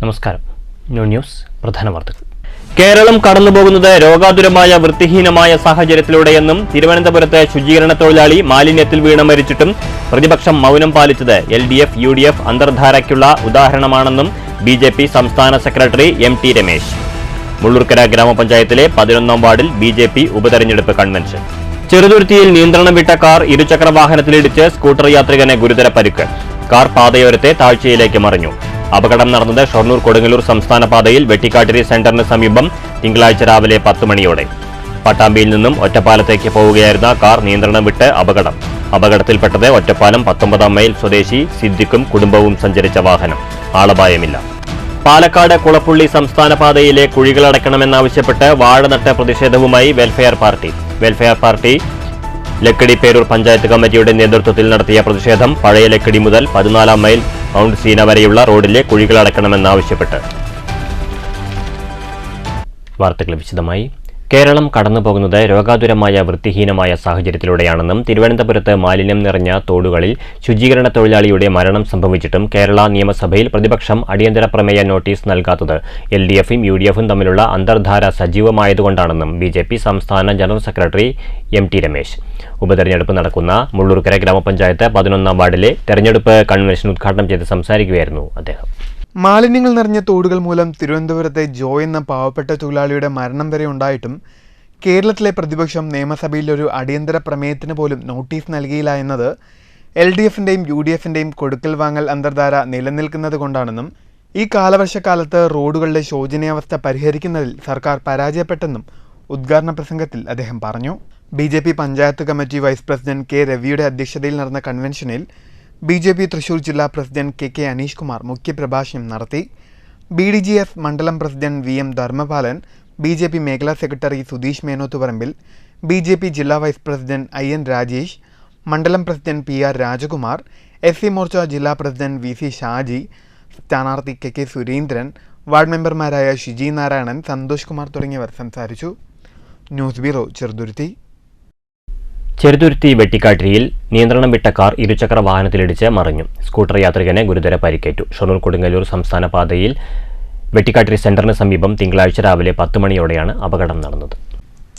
നമസ്കാരം. ന്യൂസ് പ്രധാന വാർത്തകൾ. കേരളം കടന്നുപോകുന്നത് രോഗാതുരമായ വൃത്തിഹീനമായ സാഹചര്യത്തിലൂടെയെന്നും തിരുവനന്തപുരത്ത് ശുചീകരണ തൊഴിലാളി മാലിന്യത്തിൽ വീണ് മരിച്ചിട്ടും പ്രതിപക്ഷം മൗനം പാലിച്ചത് LDF, UDF അന്തർധാരയ്ക്കുള്ള ഉദാഹരണമാണെന്നും BJP സംസ്ഥാന സെക്രട്ടറി MT രമേശ്. മുള്ളൂർക്കര ഗ്രാമപഞ്ചായത്തിലെ 11ാം വാർഡിൽ BJP ഉപതെരഞ്ഞെടുപ്പ് കൺവെൻഷൻ. ചെറുതുരുത്തിയിൽ നിയന്ത്രണം വിട്ട കാർ ഇരുചക്ര വാഹനത്തിലിടിച്ച് സ്കൂട്ടർ യാത്രികന് ഗുരുതര പരിക്ക്. കാർ പാതയോരത്തെ താഴ്ചയിലേക്ക് മറിഞ്ഞു. അപകടം നടന്നത് ഷൊർണൂർ കൊടുങ്ങല്ലൂർ സംസ്ഥാന പാതയിൽ വെട്ടിക്കാട്ടിരി സെന്ററിന് സമീപം തിങ്കളാഴ്ച രാവിലെ 10 മണിയോടെ. പട്ടാമ്പിയിൽ നിന്നും ഒറ്റപ്പാലത്തേക്ക് പോവുകയായിരുന്ന കാർ നിയന്ത്രണം വിട്ട് അപകടത്തിൽപ്പെട്ടത് ഒറ്റപ്പാലം 19ാം മൈൽ സ്വദേശി സിദ്ദിഖും കുടുംബവും സഞ്ചരിച്ച വാഹനം. ആളപായമില്ല. പാലക്കാട് കുളപ്പുള്ളി സംസ്ഥാന പാതയിലെ കുഴികളടക്കണമെന്നാവശ്യപ്പെട്ട് വാഴനട്ട പ്രതിഷേധവുമായി വെൽഫെയർ പാർട്ടി ലക്കിടി പേരൂർ പഞ്ചായത്ത് കമ്മിറ്റിയുടെ നേതൃത്വത്തിൽ നടത്തിയ പ്രതിഷേധം പഴയ ലക്കിടി മുതൽ 14ാം മൈൽ മൗണ്ട് സീന വരെയുള്ള റോഡിലെ കുഴികളടക്കണമെന്നാവശ്യപ്പെട്ട്. വാർത്തകൾ വിശദമായി. കേരളം കടന്നുപോകുന്നത് രോഗാതുരമായ വൃത്തിഹീനമായ സാഹചര്യത്തിലൂടെയാണെന്നും തിരുവനന്തപുരത്ത് മാലിന്യം നിറഞ്ഞ തോടുകളിൽ ശുചീകരണ തൊഴിലാളിയുടെ മരണം സംഭവിച്ചിട്ടും കേരള നിയമസഭയിൽ പ്രതിപക്ഷം അടിയന്തര പ്രമേയ നോട്ടീസ് നൽകാത്തത് LDFും UDFും തമ്മിലുള്ള അന്തർധാര സജീവമായതുകൊണ്ടാണെന്നും BJP സംസ്ഥാന ജനറൽ സെക്രട്ടറി MT രമേശ്. ഉപതെരഞ്ഞെടുപ്പ് നടക്കുന്ന മുള്ളൂർക്കര ഗ്രാമപഞ്ചായത്ത് 11ാം വാർഡിലെ തെരഞ്ഞെടുപ്പ് കൺവെൻഷൻ ഉദ്ഘാടനം ചെയ്ത് സംസാരിക്കുകയായിരുന്നു അദ്ദേഹം. മാലിന്യങ്ങൾ നിറഞ്ഞ തോടുകൾ മൂലം തിരുവനന്തപുരത്തെ ജോയ് എന്ന പാവപ്പെട്ട തൊഴിലാളിയുടെ മരണം വരെ ഉണ്ടായിട്ടും കേരളത്തിലെ പ്രതിപക്ഷം നിയമസഭയിൽ ഒരു അടിയന്തര പ്രമേയത്തിന് പോലും നോട്ടീസ് നൽകിയില്ല എന്നത് LDFിൻ്റെയും UDFിൻ്റെയും കൊടുക്കൽ വാങ്ങൽ അന്തർധാര നിലനിൽക്കുന്നത് കൊണ്ടാണെന്നും ഈ കാലവർഷക്കാലത്ത് റോഡുകളുടെ ശോചനീയാവസ്ഥ പരിഹരിക്കുന്നതിൽ സർക്കാർ പരാജയപ്പെട്ടെന്നും ഉദ്ഘാടന പ്രസംഗത്തിൽ അദ്ദേഹം പറഞ്ഞു. BJP panchayat committee vice president K രവിയുടെ അധ്യക്ഷതയിൽ നടന്ന കൺവെൻഷനിൽ BJP തൃശൂർ ജില്ലാ പ്രസിഡന്റ് KK അനീഷ് കുമാർ മുഖ്യപ്രഭാഷണം നടത്തി. BDGF മണ്ഡലം പ്രസിഡന്റ് VM ധർമ്മപാലൻ, BJP മേഖലാ സെക്രട്ടറി സുധീഷ് മേനോത്തുപറമ്പിൽ, BJP ജില്ലാ വൈസ് പ്രസിഡന്റ് IN രാജേഷ്, മണ്ഡലം president PR Rajkumar, SC Morcha ജില്ലാ പ്രസിഡന്റ് VC ഷാജി, സ്ഥാനാർത്ഥി KK സുരേന്ദ്രൻ, വാർഡ് മെമ്പർമാരായ ഷിജി നാരായണൻ, സന്തോഷ് കുമാർ തുടങ്ങിയവർ സംസാരിച്ചു. News bureau, Cheruthuruthy. ചെറുതുരുത്തി വെട്ടിക്കാട്ടിരിയിൽ നിയന്ത്രണം വിട്ട കാർ ഇരുചക്ര വാഹനത്തിലിടിച്ച് മറിഞ്ഞു. സ്കൂട്ടർ യാത്രികന് ഗുരുതര പരിക്കേറ്റു. ഷൊർണൂർ കൊടുങ്ങല്ലൂർ സംസ്ഥാന പാതയിൽ വെട്ടിക്കാട്ടിരി സെന്ററിന് സമീപം തിങ്കളാഴ്ച രാവിലെ 10 മണിയോടെയാണ് അപകടം നടന്നത്.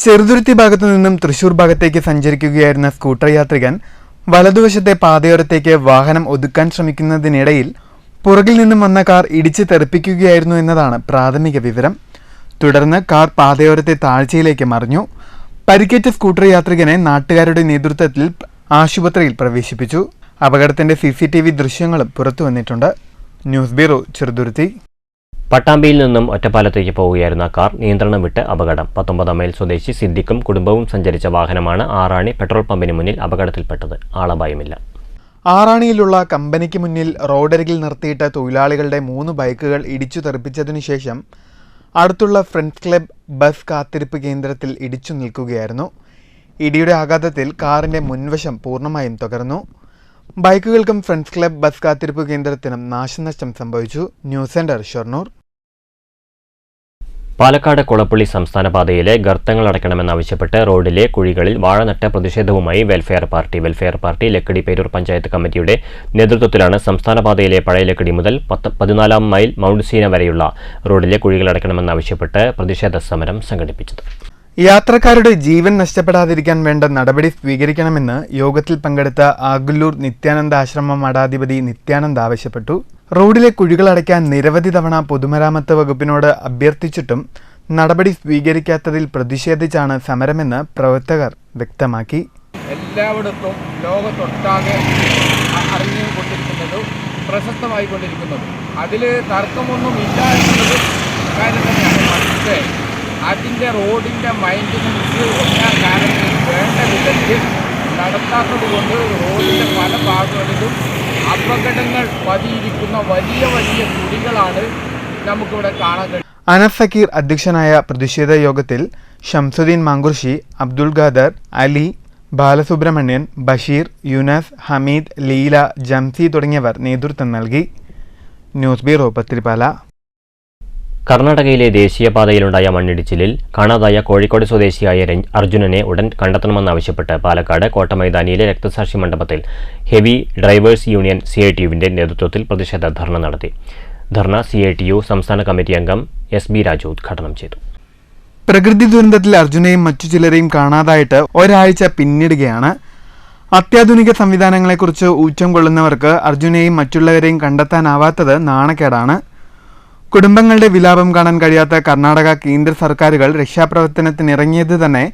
ചെറുതുരുത്തി ഭാഗത്തു നിന്നും തൃശൂർ ഭാഗത്തേക്ക് സഞ്ചരിക്കുകയായിരുന്ന സ്കൂട്ടർ യാത്രികൻ വലതുവശത്തെ പാതയോരത്തേക്ക് വാഹനം ഒതുക്കാൻ ശ്രമിക്കുന്നതിനിടയിൽ പുറകിൽ നിന്നും വന്ന കാർ ഇടിച്ച് തെറിപ്പിക്കുകയായിരുന്നു എന്നതാണ് പ്രാഥമിക വിവരം. തുടർന്ന് കാർ പാതയോരത്തെ താഴ്ചയിലേക്ക് മറിഞ്ഞു. പരിക്കേറ്റ സ്കൂട്ടർ യാത്രികനെ നാട്ടുകാരുടെ നേതൃത്വത്തിൽ ആശുപത്രിയിൽ പ്രവേശിപ്പിച്ചു. അപകടത്തിന്റെ CCTV ദൃശ്യങ്ങളും പുറത്തു വന്നിട്ടുണ്ട്. News bureau, Cheruthuruthy. പട്ടാമ്പിയിൽ നിന്നും ഒറ്റപ്പാലത്തേക്ക് പോവുകയായിരുന്ന കാർ നിയന്ത്രണം വിട്ട് അപകടം. 19ാം മൈൽ സ്വദേശി സിദ്ദിഖും കുടുംബവും സഞ്ചരിച്ച വാഹനമാണ് ആറാണി പെട്രോൾ പമ്പിന് മുന്നിൽ അപകടത്തിൽപ്പെട്ടത്. ആളപായമില്ല. ആറാണിയിലുള്ള കമ്പനിക്ക് മുന്നിൽ റോഡരികിൽ നിർത്തിയിട്ട തൊഴിലാളികളുടെ 3 ബൈക്കുകൾ ഇടിച്ചു തെറിപ്പിച്ചതിനു ശേഷം അടുത്തുള്ള ഫ്രണ്ട്സ് ക്ലബ് ബസ് കാത്തിരിപ്പ് കേന്ദ്രത്തിൽ ഇടിച്ചു നിൽക്കുകയായിരുന്നു. ഇടിയുടെ ആഘാതത്തിൽ കാറിന്റെ മുൻവശം പൂർണ്ണമായും തകർന്നു. ബൈക്കുകൾക്കും ഫ്രണ്ട്സ് ക്ലബ് ബസ് കാത്തിരിപ്പ് കേന്ദ്രത്തിനും നാശനഷ്ടം സംഭവിച്ചു. News centre, Shoranur. പാലക്കാട് കുളപ്പുള്ളി സംസ്ഥാന പാതയിലെ ഗർത്തങ്ങൾ അടയ്ക്കണമെന്നാവശ്യപ്പെട്ട് റോഡിലെ കുഴികളിൽ വാഴനട്ട പ്രതിഷേധവുമായി വെൽഫെയർ പാർട്ടി ലക്കിടി പേരൂർ പഞ്ചായത്ത് കമ്മിറ്റിയുടെ നേതൃത്വത്തിലാണ് സംസ്ഥാന പാതയിലെ പഴയ ലക്കിടി മുതൽ 14ാം മൈൽ മൗണ്ട് സീന വരെയുള്ള റോഡിലെ കുഴികൾ അടയ്ക്കണമെന്നാവശ്യപ്പെട്ട് പ്രതിഷേധ സമരം സംഘടിപ്പിച്ചത്. യാത്രക്കാരുടെ ജീവൻ നഷ്ടപ്പെടാതിരിക്കാൻ വേണ്ട നടപടി സ്വീകരിക്കണമെന്ന് യോഗത്തിൽ പങ്കെടുത്ത ആഗുല്ലൂർ നിത്യാനന്ദ ആശ്രമ മഠാധിപതി നിത്യാനന്ദ് ആവശ്യപ്പെട്ടു. റോഡിലെ കുഴികൾ അടയ്ക്കാൻ നിരവധി തവണ പൊതുമരാമത്ത് വകുപ്പിനോട് അഭ്യർത്ഥിച്ചിട്ടും നടപടി സ്വീകരിക്കാത്തതിൽ പ്രതിഷേധിച്ചാണ് സമരമെന്ന് പ്രവർത്തകർ വ്യക്തമാക്കി. എല്ലായിടത്തും ലോകത്തൊട്ടാകെ അറിഞ്ഞുകൊണ്ടിരിക്കുന്നതും പ്രശസ്തമായിക്കൊണ്ടിരിക്കുന്നതും അതിൽ തർക്കമൊന്നും ഇല്ല എന്നുള്ളത് കാര്യം തന്നെയാണ്. പക്ഷേ അതിൻ്റെ റോഡിൻ്റെ മെയിൻ്റനൻസ് എല്ലാ കാലങ്ങളിലും വേണ്ട വിധത്തിൽ നടത്താത്തത് കൊണ്ട് റോഡിൻ്റെ പല ഭാഗങ്ങളിലും അപകടങ്ങൾ പതിയിരിക്കുന്ന വലിയ കുഴികളാണ് നമുക്കിവിടെ കാണാൻ കഴിയും. അനസ് സക്കീർ അധ്യക്ഷനായ പ്രതിഷേധ യോഗത്തിൽ ഷംസുദ്ദീൻ മാങ്കുർശി, അബ്ദുൾ ഖാദർ, അലി, ബാലസുബ്രഹ്മണ്യൻ, ബഷീർ, യുനസ്, ഹമീദ്, ലീല, ജംസി തുടങ്ങിയവർ നേതൃത്വം നൽകി. News bureau, Pathirippala. കർണാടകയിലെ ദേശീയപാതയിലുണ്ടായ മണ്ണിടിച്ചിലിൽ കാണാതായ കോഴിക്കോട് സ്വദേശിയായ അർജുനനെ ഉടൻ കണ്ടെത്തണമെന്നാവശ്യപ്പെട്ട് പാലക്കാട് കോട്ടമൈതാനിയിലെ രക്തസാക്ഷി മണ്ഡപത്തിൽ ഹെവി ഡ്രൈവേഴ്സ് യൂണിയൻ CITUവിന്റെ നേതൃത്വത്തിൽ പ്രതിഷേധ ധർണ നടത്തി. ധർണ CITU സംസ്ഥാന കമ്മിറ്റി അംഗം SB രാജു ഉദ്ഘാടനം ചെയ്തു. പ്രകൃതി ദുരന്തത്തിൽ അർജുനെയും മറ്റു ചിലരെയും കാണാതായിട്ട് ഒരാഴ്ച പിന്നിടുകയാണ്. അത്യാധുനിക സംവിധാനങ്ങളെക്കുറിച്ച് ഊറ്റം കൊള്ളുന്നവർക്ക് അർജുനെയും മറ്റുള്ളവരെയും കണ്ടെത്താനാവാത്തത് നാണക്കേടാണ്. കുടുംബങ്ങളുടെ വിലാപം കാണാൻ കഴിയാത്ത കർണാടക കേന്ദ്ര സർക്കാരുകൾ രക്ഷാപ്രവർത്തനത്തിനിറങ്ങിയത് തന്നെ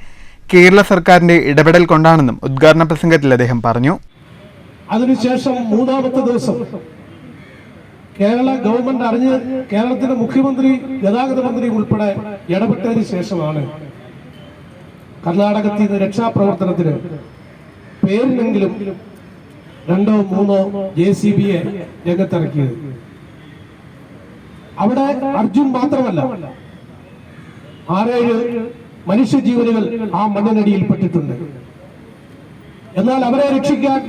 കേരള സർക്കാരിന്റെ ഇടപെടൽ കൊണ്ടാണെന്നും ഉദ്ഘാടന പ്രസംഗത്തിൽ അദ്ദേഹം പറഞ്ഞു. അതിനുശേഷം മൂന്നാമത്തെ ദിവസം കേരള ഗവൺമെന്റ് അറിഞ്ഞ് കേരളത്തിന്റെ മുഖ്യമന്ത്രി, ഗതാഗത മന്ത്രി ഉൾപ്പെടെ ഇടപെട്ടതിന് ശേഷമാണ് കർണാടകത്തിൽ നിന്ന് രക്ഷാപ്രവർത്തനത്തിന് പേരിനെങ്കിലും 2-3 JCBയെ രംഗത്തിറക്കിയത്. അവിടെ അർജുൻ മാത്രമല്ല, 6-7 മനുഷ്യജീവനുകൾ ആ മണ്ണിനടിയിൽപ്പെട്ടിട്ടുണ്ട്. എന്നാൽ അവരെ രക്ഷിക്കാൻ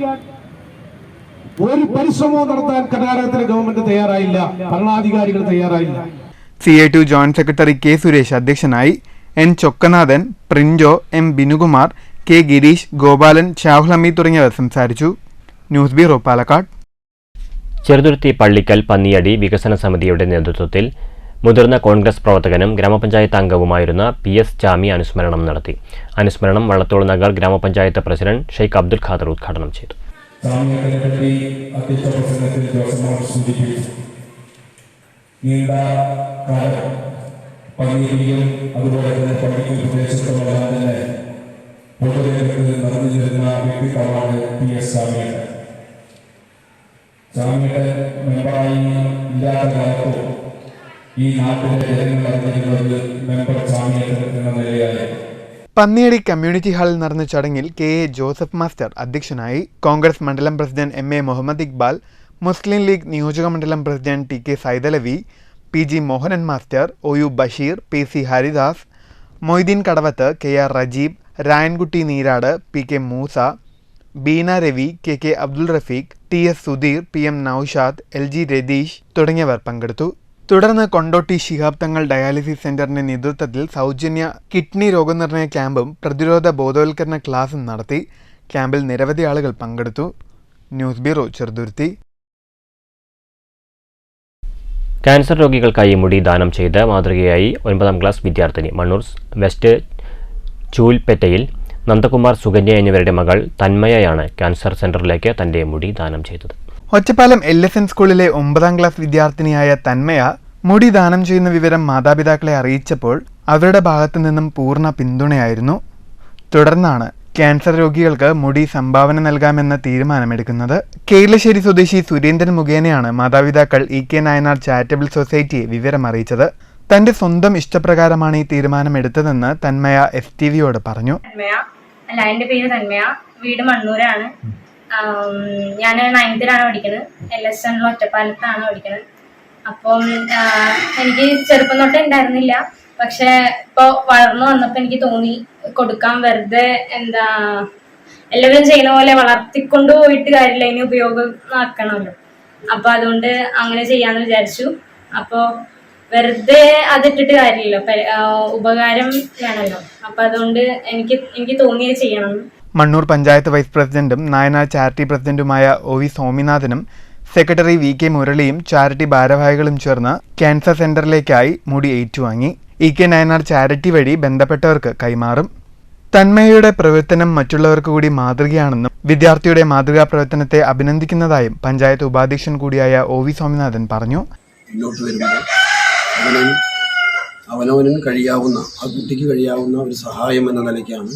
ഒരു പരിശ്രമവും നടത്താൻ കർണാടകത്തിലെ ഗവൺമെന്റ് തയ്യാറായില്ല, ഭരണാധികാരികൾ തയ്യാറായില്ല. CITU joint secretary K. Suresh അധ്യക്ഷനായി. N. ചൊക്കനാഥൻ, പ്രിൻജോ, M. Binukumar, K. Girish, Gopalan, Shahul Hameed തുടങ്ങിയവർ സംസാരിച്ചു. News bureau, Palakkad. ചെറുതുരുത്തി പള്ളിക്കൽ പന്നിയടി വികസന സമിതിയുടെ നേതൃത്വത്തിൽ മുതിർന്ന കോൺഗ്രസ് പ്രവർത്തകനും ഗ്രാമപഞ്ചായത്ത് അംഗവുമായിരുന്ന PS ചാമി അനുസ്മരണം നടത്തി. അനുസ്മരണം വള്ളത്തോൾ നഗർ ഗ്രാമപഞ്ചായത്ത് പ്രസിഡന്റ് ഷെയ്ഖ് അബ്ദുൽ ഖാദർ ഉദ്ഘാടനം ചെയ്തു. നീണ്ട കാലം പള്ളിയിലും അതുപോലെ തന്നെ പള്ളിക്കൽ പ്രദേശത്തുമെല്ലാം തന്നെ പൊതുജനങ്ങൾക്ക് നടന്നിരുന്ന വ്യക്തിത്വമാണ് PS ചാമിയുടെ. ചാമിയുടെ മെമ്പറായി ഇല്ലാത്ത കാലത്തും ഈ നാട്ടിലെ ജനങ്ങൾ അറിഞ്ഞിരുന്നത് മെമ്പർ ചാമിയെ എന്ന നിലയായി. പന്നിയടി കമ്മ്യൂണിറ്റി ഹാളിൽ നടന്ന ചടങ്ങിൽ KA ജോസഫ് മാസ്റ്റർ അധ്യക്ഷനായി. കോൺഗ്രസ് മണ്ഡലം പ്രസിഡന്റ് MA മുഹമ്മദ് ഇക്ബാൽ, മുസ്ലിം ലീഗ് നിയോജക മണ്ഡലം president TK Saidalavi, PG Mohanan master, OU Basheer, PC Haridas, Moideen Kadavath, KR Rajeeb, Rayankutty Neerad, PK Moosa, Beena Ravi, KK Abdul Rafeeq, TS Sudheer, PM Noushad, LG Ratheesh തുടങ്ങിയവർ പങ്കെടുത്തു. തുടർന്ന് കൊണ്ടോട്ടി ശിഹാബ് തങ്ങൾ ഡയാലിസിസ് സെന്ററിന്റെ നേതൃത്വത്തിൽ സൗജന്യ കിഡ്നി രോഗനിർണയ ക്യാമ്പും പ്രതിരോധ ബോധവൽക്കരണ ക്ലാസും നടത്തി. ക്യാമ്പിൽ നിരവധി ആളുകൾ പങ്കെടുത്തു. News bureau, Cheruthuruthy. ക്യാൻസർ രോഗികൾക്കായി മുടി ദാനം ചെയ്ത് മാതൃകയായി 9ാം ക്ലാസ് വിദ്യാർത്ഥിനി മണ്ണൂർ വെസ്റ്റ് ചൂൽപ്പെറ്റയിൽ നന്ദകുമാർ, സുകന്യ എന്നിവരുടെ മകൾ തന്മയയാണ് ക്യാൻസർ സെന്ററിലേക്ക് തന്റെ മുടി ദാനം ചെയ്തത്. ഒറ്റപ്പാലം LSN സ്കൂളിലെ 9ാം ക്ലാസ് വിദ്യാർത്ഥിനിയായ തന്മയ മുടി ദാനം ചെയ്യുന്ന വിവരം മാതാപിതാക്കളെ അറിയിച്ചപ്പോൾ അവരുടെ ഭാഗത്തു നിന്നും പൂർണ്ണ പിന്തുണയായിരുന്നു. തുടർന്നാണ് ക്യാൻസർ രോഗികൾക്ക് മുടി സംഭാവന നൽകാമെന്ന തീരുമാനമെടുക്കുന്നത്. കേരളശ്ശേരി സ്വദേശി സുരേന്ദ്രൻ മുഖേനയാണ് മാതാപിതാക്കൾ EK നായനാർ ചാരിറ്റബിൾ സൊസൈറ്റിയെ വിവരം അറിയിച്ചത്. തന്റെ സ്വന്തം ഇഷ്ടപ്രകാരമാണ് ഈ തീരുമാനമെടുത്തതെന്ന് തന്മയ FTVയോട് പറഞ്ഞു. എൻ്റെ പേര് തന്മയ, വീട് മണ്ണൂരാണ്. ഞാൻ 9th പഠിക്കുന്നത്. LSN ഒറ്റപ്പാലത്താണ് പഠിക്കുന്നത്. അപ്പം എനിക്ക് ചെറുപ്പം തൊട്ടേ ഉണ്ടായിരുന്നില്ല. പക്ഷെ ഇപ്പോൾ വളർന്നു വന്നപ്പോൾ എനിക്ക് തോന്നി കൊടുക്കാൻ, വെറുതെ എല്ലാവരും ചെയ്യുന്ന പോലെ വളർത്തിക്കൊണ്ടു പോയിട്ട് കാര്യമില്ല, അതിന് ഉപയോഗമാക്കണമല്ലോ. അപ്പോൾ അതുകൊണ്ട് അങ്ങനെ ചെയ്യാമെന്ന് വിചാരിച്ചു. അപ്പോൾ വെറുതെ അതിട്ടിട്ട് കാര്യമില്ല, ഉപകാരം വേണമല്ലോ. അപ്പോൾ അതുകൊണ്ട് എനിക്ക് തോന്നിയത് ചെയ്യണം. മണ്ണൂർ പഞ്ചായത്ത് വൈസ് പ്രസിഡന്റും നായനാർ ചാരിറ്റി പ്രസിഡന്റുമായ OV സോമിനാഥനും സെക്രട്ടറി VK മുരളിയും ചാരിറ്റി ഭാരവാഹികളും ചേർന്ന് ക്യാൻസർ സെന്ററിലേക്കായി മുടി ഏറ്റുവാങ്ങി. EK നായനാർ ചാരിറ്റി വഴി ബന്ധപ്പെട്ടവർക്ക് കൈമാറും. തന്മയയുടെ പ്രവർത്തനം മറ്റുള്ളവർക്ക് കൂടി മാതൃകയാണെന്നും വിദ്യാർത്ഥിയുടെ മാതൃകാ പ്രവർത്തനത്തെ അഭിനന്ദിക്കുന്നതായും പഞ്ചായത്ത് ഉപാധ്യക്ഷൻ കൂടിയായ OV സോമനാഥൻ പറഞ്ഞു. മുന്നോട്ട് വരുമ്പോൾ അവനവനും കഴിയാവുന്ന, ആ കുട്ടിക്ക് കഴിയാവുന്ന ഒരു സഹായം എന്ന നിലയ്ക്കാണ്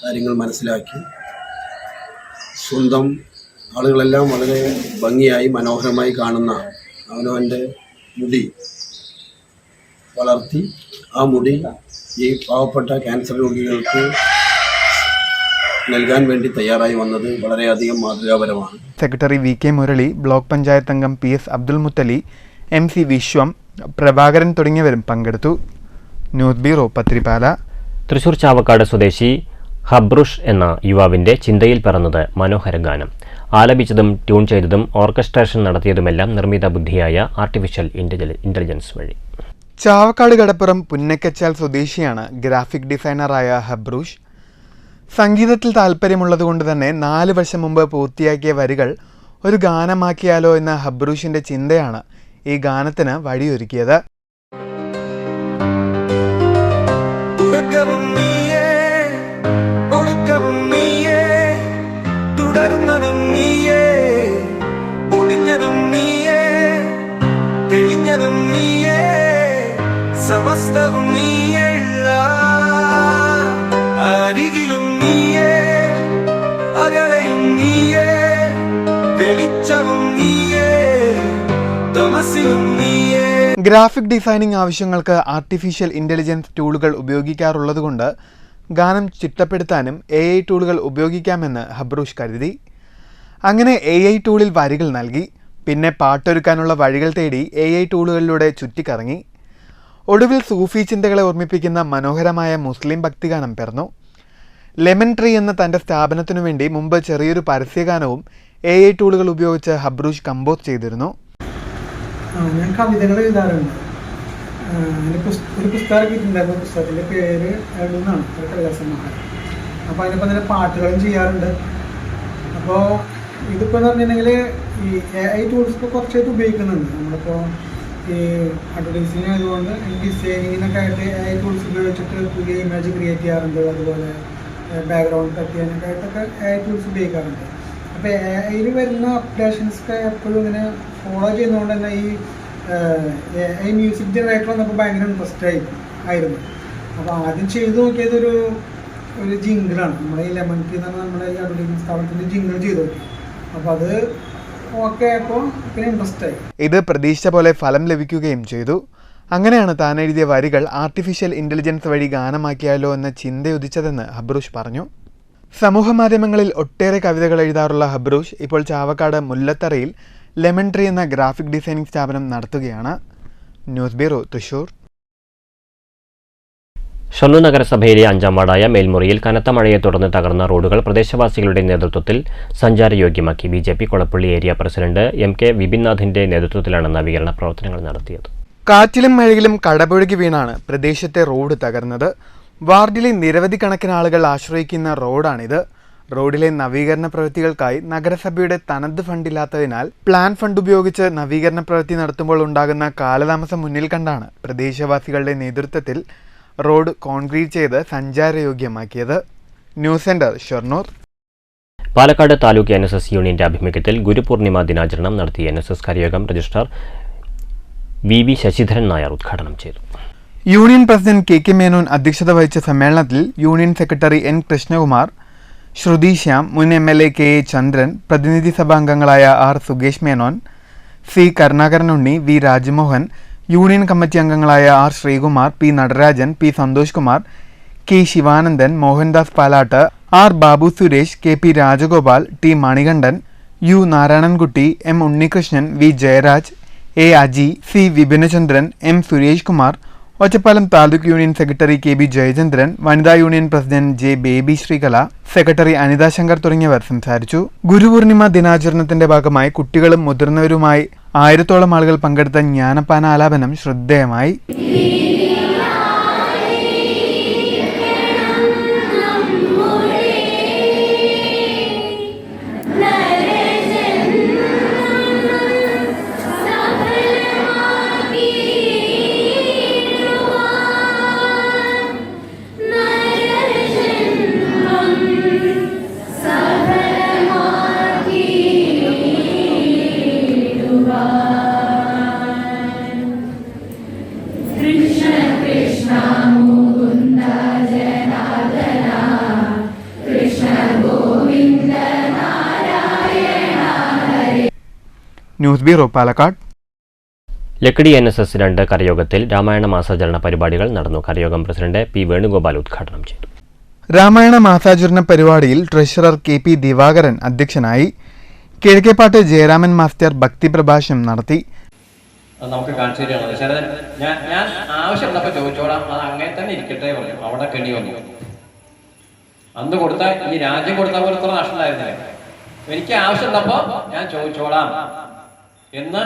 കാര്യങ്ങൾ മനസ്സിലാക്കി സ്വന്തം ആളുകളെല്ലാം വളരെ ഭംഗിയായി മനോഹരമായി കാണുന്ന അവനവൻ്റെ മുടി വളർത്തി ആ മുടി ഈ പാവപ്പെട്ട ക്യാൻസർ രോഗികൾക്ക് നൽകാൻ വേണ്ടി തയ്യാറായി വന്നത് വളരെയധികം മാതൃകാപരമാണ്. Secretary VK Murali, block panchayat അംഗം PS അബ്ദുൽ മുത്തലി, MC വിശ്വം, പ്രഭാകരൻ തുടങ്ങിയവരും പങ്കെടുത്തു. News bureau, Pathirippala. തൃശൂർ ചാവക്കാട് സ്വദേശി ഹബ്രുഷ് എന്ന യുവാവിന്റെ ചിന്തയിൽ പിറന്നത് മനോഹര ഗാനം. ആലപിച്ചതും ട്യൂൺ ചെയ്തതും ഓർക്കസ്ട്രേഷൻ നടത്തിയതുമെല്ലാം നിർമ്മിത ബുദ്ധിയായ ആർട്ടിഫിഷ്യൽ ഇന്റലിജൻസ് വഴി. ചാവക്കാട് കടപ്പുറം പുന്നക്കച്ചാൽ സ്വദേശിയാണ് ഗ്രാഫിക് ഡിസൈനറായ ഹബ്രൂഷ്. സംഗീതത്തിൽ താല്പര്യമുള്ളതുകൊണ്ട് തന്നെ 4 വർഷം മുമ്പ് പൂർത്തിയാക്കിയ വരികൾ ഒരു ഗാനമാക്കിയാലോ എന്ന ഹബ്രൂഷിന്റെ ചിന്തയാണ് ഈ ഗാനത്തിന് വഴിയൊരുക്കിയത്. സമസ്തവും നീയല്ല, അരികിലും നീയേ, അകലെയും നീയേ, വെളിച്ചവും നീയേ, തമസിലും നീയേ. ഗ്രാഫിക് ഡിസൈനിങ് ആവശ്യങ്ങൾക്ക് ആർട്ടിഫിഷ്യൽ ഇന്റലിജൻസ് ടൂളുകൾ ഉപയോഗിക്കാറുള്ളതുകൊണ്ട് ഗാനം ചിട്ടപ്പെടുത്താനും AI ടൂളുകൾ ഉപയോഗിക്കാമെന്ന് ഹബ്രൂഷ് കരുതി. അങ്ങനെ AI ടൂളിൽ വരികൾ നൽകി. പിന്നെ പാട്ടൊരുക്കാനുള്ള വഴികൾ തേടി AI ടൂളുകളിലൂടെ ചുറ്റിക്കറങ്ങി. ഒടുവിൽ സൂഫി ചിന്തകളെ ഓർമ്മിപ്പിക്കുന്ന മനോഹരമായ മുസ്ലിം ഭക്തിഗാനം പിറന്നു. ലെമൺ ട്രീ എന്ന തൻ്റെ സ്ഥാപനത്തിനു വേണ്ടി മുമ്പ് ചെറിയൊരു പരസ്യഗാനവും AI ടൂളുകൾ ഉപയോഗിച്ച് ഹബ്രൂഷ് കമ്പോസ് ചെയ്തിരുന്നു. ഞാൻ കവിതകൾ എഴുതാറുണ്ട്. ഒരു പുസ്തകം കിട്ടുന്നുണ്ടായിരുന്നു. പുസ്തകത്തിൻ്റെ പേര് എഴുതുന്നതാണ്, ഒരു കവിതാസമാഹാരം. അപ്പോൾ അതിനിപ്പോൾ തന്നെ പാട്ടുകളും ചെയ്യാറുണ്ട്. അപ്പോൾ ഇതിപ്പോൾ എന്ന് പറഞ്ഞിട്ടുണ്ടെങ്കിൽ ഈ AI ടൂൾസ് ഇപ്പോൾ കുറച്ചായിട്ട് ഉപയോഗിക്കുന്നുണ്ട്. നമ്മളിപ്പോൾ ഈ അഡ്വർടൈസിങ് ആയതുകൊണ്ട് ഡിസൈനിങ്ങിനൊക്കെ ആയിട്ട് AI ടൂൾസ് ഉപയോഗിച്ചിട്ട് പുതിയ ഇമേജ് ക്രിയേറ്റ് ചെയ്യാറുണ്ട്. അതുപോലെ ബാക്ക്ഗ്രൗണ്ട് കട്ട് ചെയ്യാനൊക്കെ ആയിട്ടൊക്കെ AI ടൂൾസ് ഉപയോഗിക്കാറുണ്ട്. അപ്പോൾ AIയിൽ വരുന്ന അപ്ഡേഷൻസൊക്കെ എപ്പോഴും ഇങ്ങനെ ഫോളോ ചെയ്യുന്നതുകൊണ്ട് തന്നെ ഈ AI മ്യൂസിക് ജനറേറ്റർ വന്നപ്പോൾ ഭയങ്കര ഇൻട്രസ്റ്റ് ആയിരുന്നു. അപ്പോൾ ആദ്യം ചെയ്ത് നോക്കിയത് ഒരു ജിങ്കിളാണ്. നമ്മുടെ ഈ ലെമൺ ട്രീ എന്ന് പറഞ്ഞാൽ നമ്മുടെ ഈ അഡ്വർടൈസിംഗ് സ്ഥാപനത്തിൻ്റെ ജിങ്കിൾ ചെയ്ത് നോക്കി. അപ്പോൾ അത് ഓക്കെ ആയപ്പോൾ പിന്നെ ഇൻട്രസ്റ്റ് ആയി. ഇത് പ്രതീക്ഷിച്ച പോലെ ഫലം ലഭിക്കുകയും ചെയ്തു. അങ്ങനെയാണ് താൻ എഴുതിയ വരികൾ ആർട്ടിഫിഷ്യൽ ഇന്റലിജൻസ് വഴി ഗാനമാക്കിയാലോ എന്ന ചിന്തയുദിച്ചതെന്ന് ഹബ്രൂഷ് പറഞ്ഞു. സമൂഹ മാധ്യമങ്ങളിൽ ഒട്ടേറെ കവിതകൾ എഴുതാറുള്ള ഹബ്രൂഷ് ഇപ്പോൾ ചാവക്കാട് മുല്ലത്തറയിൽ ലെമൺ ട്രീ എന്ന ഗ്രാഫിക് ഡിസൈനിങ് സ്ഥാപനം നടത്തുകയാണ്. News bureau, Thrissur. ഷൊർണൂർ നഗരസഭയിലെ 5-ാം വാർഡായ മേൽമുറിയിൽ കനത്ത മഴയെ തുടർന്ന് തകർന്ന റോഡുകൾ പ്രദേശവാസികളുടെ നേതൃത്വത്തിൽ സഞ്ചാരയോഗ്യമാക്കി. BJP Kolappally area president MK വിപിൻനാഥിന്റെ നേതൃത്വത്തിലാണ് നവീകരണ പ്രവർത്തനങ്ങൾ നടത്തിയത്. കാറ്റിലും മഴയിലും കടപുഴകി വീണാണ് പ്രദേശത്തെ റോഡ് തകർന്നത്. വാർഡിലെ നിരവധി കണക്കിന് ആളുകൾ ആശ്രയിക്കുന്ന റോഡാണിത്. റോഡിലെ നവീകരണ പ്രവൃത്തികൾക്കായി നഗരസഭയുടെ തനത് ഫണ്ടില്ലാത്തതിനാൽ പ്ലാൻ ഫണ്ട് ഉപയോഗിച്ച് നവീകരണ പ്രവൃത്തി നടത്തുമ്പോൾ ഉണ്ടാകുന്ന കാലതാമസം മുന്നിൽ കണ്ടാണ് പ്രദേശവാസികളുടെ നേതൃത്വത്തിൽ റോഡ് കോൺക്രീറ്റ് ചെയ്ത് സഞ്ചാരയോഗ്യമാക്കിയത്. News centre, Shoranur. Palakkad taluk NSS യൂണിയന്റെ ആഭിമുഖ്യത്തിൽ ഗുരുപൂർണിമ ദിനാചരണം നടത്തി. NSS കാര്യയോഗം രജിസ്ട്രാർ VV ശശിധരൻ നായർ ഉദ്ഘാടനം ചെയ്തു. യൂണിയൻ പ്രസിഡന്റ് KK മേനോൻ അധ്യക്ഷത വഹിച്ച സമ്മേളനത്തിൽ union secretary N Krishnakumar, Sruthi Shyam, മുൻ MLA KA ചന്ദ്രൻ, പ്രതിനിധി സഭാംഗങ്ങളായ R Sukesh Menon, C Karunakaran Unni, V Rajmohan, union committee അംഗങ്ങളായ R Sreekumar, P Natarajan, P Santhosh Kumar, K Sivanandan, Mohandas Palatt, R Babu Suresh, KP Rajagopal, T Manikandan, U Narayanankutty, M Unnikrishnan, V Jayaraj, A Aji, C Vipinachandran, M Suresh Kumar, Ottapalam taluk union secretary KB Jayachandran, വനിതാ union president J Baby Sreekala, secretary Anitha Sankar തുടങ്ങിയവർ സംസാരിച്ചു. ഗുരുപൂർണിമ ദിനാചരണത്തിന്റെ ഭാഗമായി കുട്ടികളും മുതിർന്നവരുമായി 1000-ഓളം ആളുകൾ പങ്കെടുത്ത ജ്ഞാനപ്പാന ആലാപനം ശ്രദ്ധേയമായി. News bureau, Palakkad. Lakkidi NSS 2 കരയോഗത്തിൽ രാമായണ മാസാചരണ പരിപാടികൾ നടന്നു. കരയോഗം പ്രസിഡന്റ് P വേണുഗോപാൽ ഉദ്ഘാടനം ചെയ്തു. രാമായണ മാസാചരണ പരിപാടിയിൽ ട്രഷറർ KP ദിവാകരൻ അധ്യക്ഷനായി. കിഴക്കേപ്പാട്ട് ജയരാമൻ മാസ്റ്റർ ഭക്തി പ്രഭാഷണം നടത്തി. നമുക്ക് കാണിച്ചു തരികയാണ്. ഞാൻ ആവശ്യമുള്ളപ്പോൾ ചോദിച്ചോളാം, അത് അങ്ങനെ തന്നെ ഇരിക്കട്ടെ പറഞ്ഞു. അവിടെ കെണി വന്നു. അന്ന് കൊടുത്ത ഈ രാജ്യം കൊടുത്ത പോലെ ഇത്ര നഷ്ടമായിരുന്നില്ല. എനിക്ക് ആവശ്യമുള്ളപ്പോൾ ഞാൻ ചോദിച്ചോളാം എന്ന്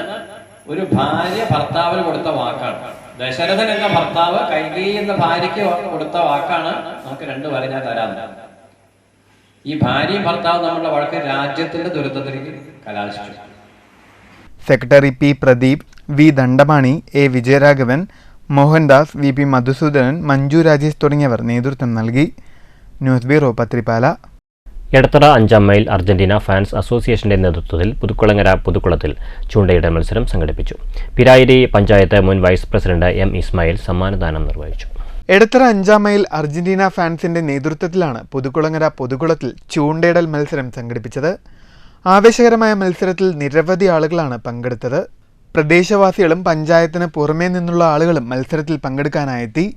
ഒരു ഭാര്യ ഭർത്താവിന് കൊടുത്ത വാക്കാണ്. ദശരഥൻ എന്ന ഭർത്താവ് കൈകേയി എന്ന ഭാര്യയ്ക്ക് കൊടുത്ത വാക്കാണ്. നമുക്ക് 2 വരെ ഞാൻ തരാം. ഈ ഭാര്യയും ഭർത്താവും നമ്മളുടെ വഴക്ക് രാജ്യത്തിന്റെ ദുരിതത്തിലേക്ക് കലാശിച്ചു. Secretary P Pradeep, V Dandapani, A Vijayaraghavan, Mohandas, V P Madhusoodanan, Manju Rajesh തുടങ്ങിയവർ നേതൃത്വം നൽകി. News bureau, Pathirippala. എടത്തറ 5-ാം മൈൽ അർജന്റീന ഫാൻസ് അസോസിയേഷന്റെ നേതൃത്വത്തിൽ പുതുക്കുളങ്ങര പുതുക്കുളത്തിൽ ചൂണ്ടയുടെ മത്സരം സംഘടിപ്പിച്ചു. പിരായിരി പഞ്ചായത്ത് മുൻ വൈസ് പ്രസിഡന്റ് എം ഇസ്മായിൽ സമ്മാനദാനം നിർവഹിച്ചു. എടത്തറ 5-ാം മൈൽ അർജന്റീന ഫാൻസിന്റെ നേതൃത്വത്തിലാണ് പുതുക്കുളങ്ങര പുതുക്കുളത്തിൽ ചൂണ്ടയിടൽ മത്സരം സംഘടിപ്പിച്ചത്. ആവേശകരമായ മത്സരത്തിൽ നിരവധി ആളുകളാണ് പങ്കെടുത്തത്. പ്രദേശവാസികളും പഞ്ചായത്തിന് പുറമേ നിന്നുള്ള ആളുകളും മത്സരത്തിൽ പങ്കെടുക്കാനായെത്തി.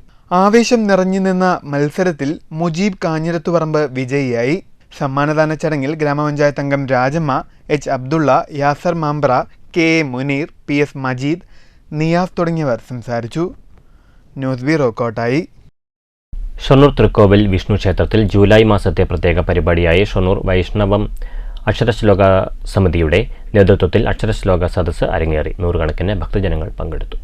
ആവേശം നിറഞ്ഞു നിന്ന മത്സരത്തിൽ മുജീബ് കാഞ്ഞിരത്തുപറമ്പ് വിജയിയായി. സമ്മാനദാന ചടങ്ങിൽ ഗ്രാമപഞ്ചായത്ത് അംഗം Rajamma, H Abdulla, Yasar Mampra, K A Muneer, P S Majeed, Niyas തുടങ്ങിയവർ സംസാരിച്ചു. News bureau, Kottayi. ഷൊർണൂർ തൃക്കോവിൽ വിഷ്ണു ക്ഷേത്രത്തിൽ ജൂലൈ മാസത്തെ പ്രത്യേക പരിപാടിയായി ഷൊർണൂർ വൈഷ്ണവം അക്ഷരശ്ലോക സമിതിയുടെ നേതൃത്വത്തിൽ അക്ഷരശ്ലോക സദസ്സ് അരങ്ങേറി. നൂറുകണക്കിന് ഭക്തജനങ്ങൾ പങ്കെടുത്തു.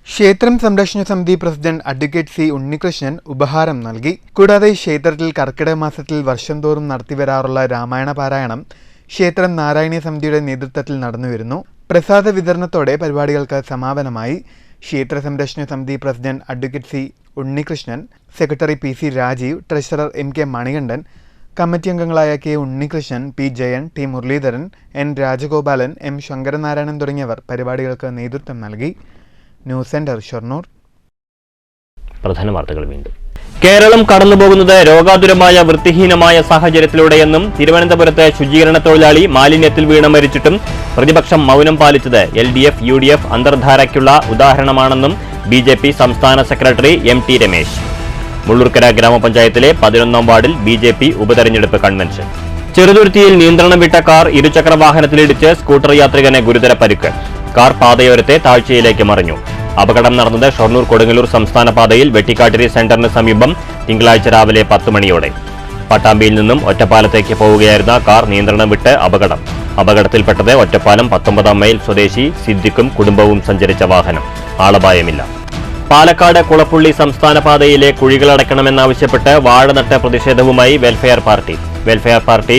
ക്ഷേത്രം സംരക്ഷണ സമിതി പ്രസിഡന്റ് അഡ്വക്കേറ്റ് സി ഉണ്ണികൃഷ്ണൻ ഉപഹാരം നൽകി. കൂടാതെ ക്ഷേത്രത്തിൽ കർക്കിടക മാസത്തിൽ വർഷം തോറും നടത്തിവരാറുള്ള രാമായണ പാരായണം ക്ഷേത്രം നാരായണീയ സമിതിയുടെ നേതൃത്വത്തിൽ നടന്നുവരുന്നു. പ്രസാദ വിതരണത്തോടെ പരിപാടികൾക്ക് സമാപനമായി. ക്ഷേത്ര സംരക്ഷണ സമിതി president advocate C Unnikrishnan, secretary P C Rajeev, treasurer M K Manikandan, committee അംഗങ്ങളായ K Unnikrishnan, P Jayan, T Muraleedharan, N Rajagopalan, M Sankaranarayanan തുടങ്ങിയവർ പരിപാടികൾക്ക് നേതൃത്വം നൽകി. News centre, Shoranur. പ്രധാന വാർത്തകൾ വീണ്ടും. കേരളം കടന്നുപോകുന്നത് രോഗാതുരമായ വൃത്തിഹീനമായ സാഹചര്യത്തിലൂടെയെന്നും തിരുവനന്തപുരത്ത് ശുചീകരണ തൊഴിലാളി മാലിന്യത്തിൽ വീണ് മരിച്ചിട്ടും പ്രതിപക്ഷം മൗനം പാലിച്ചത് LDF UDF അന്തർധാരയ്ക്കുള്ള ഉദാഹരണമാണെന്നും BJP സംസ്ഥാന സെക്രട്ടറി MT രമേശ്. മുള്ളൂർക്കര ഗ്രാമപഞ്ചായത്തിലെ 11-ാം വാർഡിൽ BJP ഉപതെരഞ്ഞെടുപ്പ് കൺവെൻഷൻ. ചെറുതുരുത്തിയിൽ നിയന്ത്രണം വിട്ട കാർ ഇരുചക്ര വാഹനത്തിലിടിച്ച് സ്കൂട്ടർ യാത്രികന് ഗുരുതര പരിക്ക്. കാർ പാതയോരത്തെ താഴ്ചയിലേക്ക് മറിഞ്ഞു. അപകടം നടന്നത് ഷൊർണൂർ കൊടുങ്ങല്ലൂർ സംസ്ഥാന പാതയിൽ വെട്ടിക്കാട്ടിരി സെന്ററിന് സമീപം തിങ്കളാഴ്ച രാവിലെ 10 മണിയോടെ. പട്ടാമ്പിയിൽ നിന്നും ഒറ്റപ്പാലത്തേക്ക് പോവുകയായിരുന്ന കാർ നിയന്ത്രണം വിട്ട് അപകടം. അപകടത്തിൽപ്പെട്ടത് ഒറ്റപ്പാലം 19-ാം മൈൽ സ്വദേശി സിദ്ദിഖും കുടുംബവും സഞ്ചരിച്ച വാഹനം. ആളപായമില്ല. പാലക്കാട് കുളപ്പുള്ളി സംസ്ഥാന പാതയിലെ കുഴികളടക്കണമെന്നാവശ്യപ്പെട്ട് വാഴനട്ട പ്രതിഷേധവുമായി വെൽഫെയർ പാർട്ടി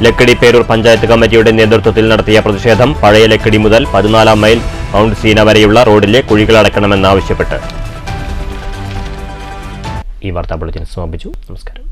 ലക്കിടി പേരൂർ പഞ്ചായത്ത് കമ്മിറ്റിയുടെ നേതൃത്വത്തിൽ നടത്തിയ പ്രതിഷേധം പഴയ ലക്കിടി മുതൽ 14-ാം മൈൽ മൗണ്ട് സീന വരെയുള്ള റോഡിലെ കുഴികളടക്കണമെന്നാവശ്യപ്പെട്ട്. ഈ വാർത്താ ബുള്ളറ്റിൻ സമാപിച്ചു. നമസ്കാരം.